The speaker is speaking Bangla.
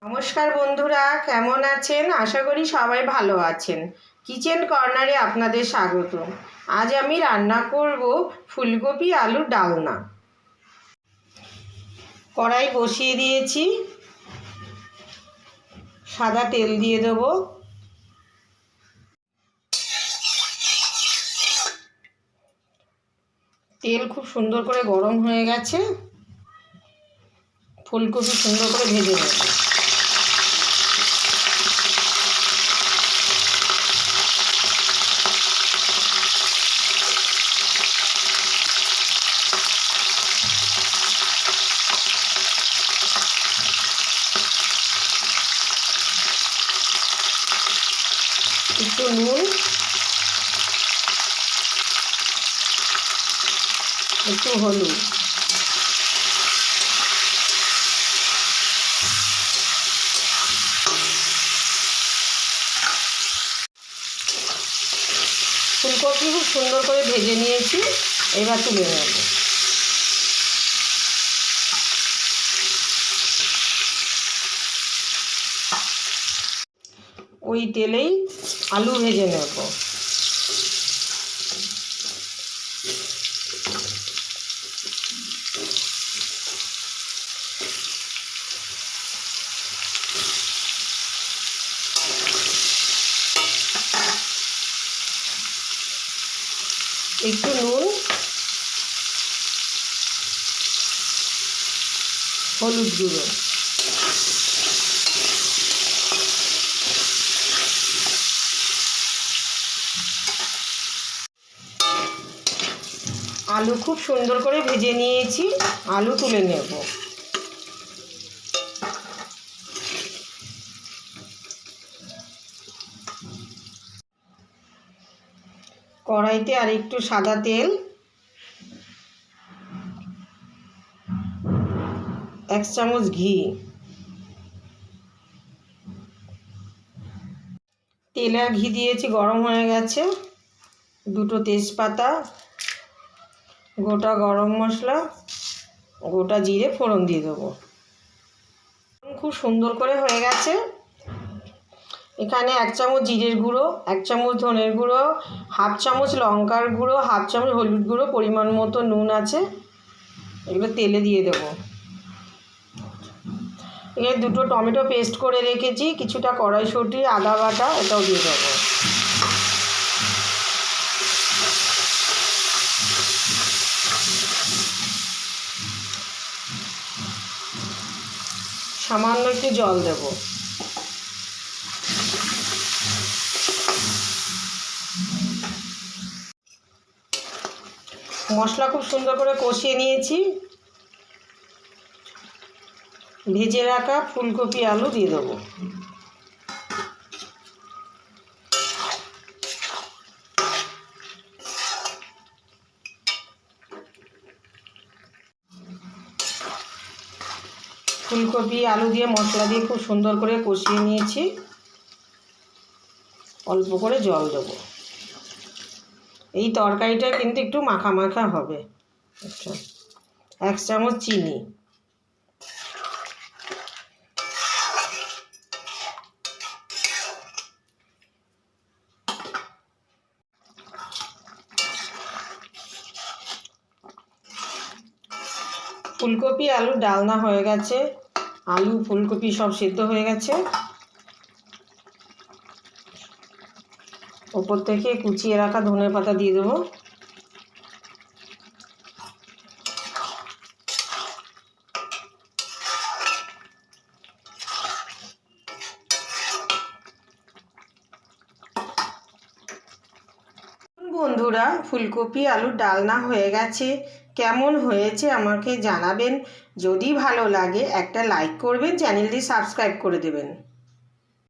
নমস্কার বন্ধুরা, কেমন আছেন? আশা করি সবাই ভালো আছেন। কিচেন কর্নারে আপনাদের স্বাগত। আজ আমি রান্না করব ফুলকপি আলুর ডালনা। কড়াই বসিয়ে দিয়েছি, সাদা তেল দিয়ে দেব। তেল খুব সুন্দর করে গরম হয়ে গেছে, ফুলকপি সুন্দর করে ভেজে নেব। একটু নুন, একটু হলুদ, ফুলকপি খুব সুন্দর করে ভেজে নিয়েছি, এবার তুলে নেব। ওই তেলেই আলু ভেজে নেব। একটু নুন, হলুদ গুঁড়ো, আলু খুব সুন্দর করে ভেজে নিয়েছি, আলু তুলে নেব। কড়াইতে আর একটু সাদা তেল, 1 চামচ ঘি, তেল আর ঘি দিয়েছি, গরম হয়ে গেছে। 2টো তেজপাতা, গোটা গরম মশলা, গোটা জিরে ফোড়ন দিয়ে দেবো। খুব সুন্দর করে হয়ে গেছে। এখানে 1 চামচ জিরের গুঁড়ো, 1 চামচ ধনের গুঁড়ো, 1/2 চামচ লঙ্কার গুঁড়ো, 1/2 চামচ হলুদ গুঁড়ো, পরিমাণ মতো নুন আছে। এগুলো তেলে দিয়ে দেবো। এর 2টো টমেটো পেস্ট করে রেখেছি, কিছুটা কড়াইশুঁটি, আদা বাটা, এটাও দিয়ে দেবো। সামান্য একটু জল দেব। মশলা খুব সুন্দর করে কষিয়ে নিয়েছি, ভেজে রাখা ফুলকপি আলু দিয়ে দেবো। ফুলকপি আলু দিয়ে মশলা দিয়ে খুব সুন্দর করে কষিয়ে নিয়েছি, অল্প করে জল দেবো। এই তরকারিটা কিন্তু একটু মাখা মাখা হবে। আচ্ছা, 1 চামচ চিনি, ফুলকপি আলুর ডালনা হয়ে গেছে। আলু ফুলকপি সব সিদ্ধ হয়ে গেছে। ওপর থেকে কুচিয়ে রাখা ধনেপাতা দিয়ে দেবো। বন্ধুরা, ফুলকপি আলুর ডালনা হয়ে গেছে। কেমন হয়েছে আমাকে জানাবেন। যদি ভালো লাগে একটা লাইক করবেন, চ্যানেলটি সাবস্ক্রাইব করে দেবেন।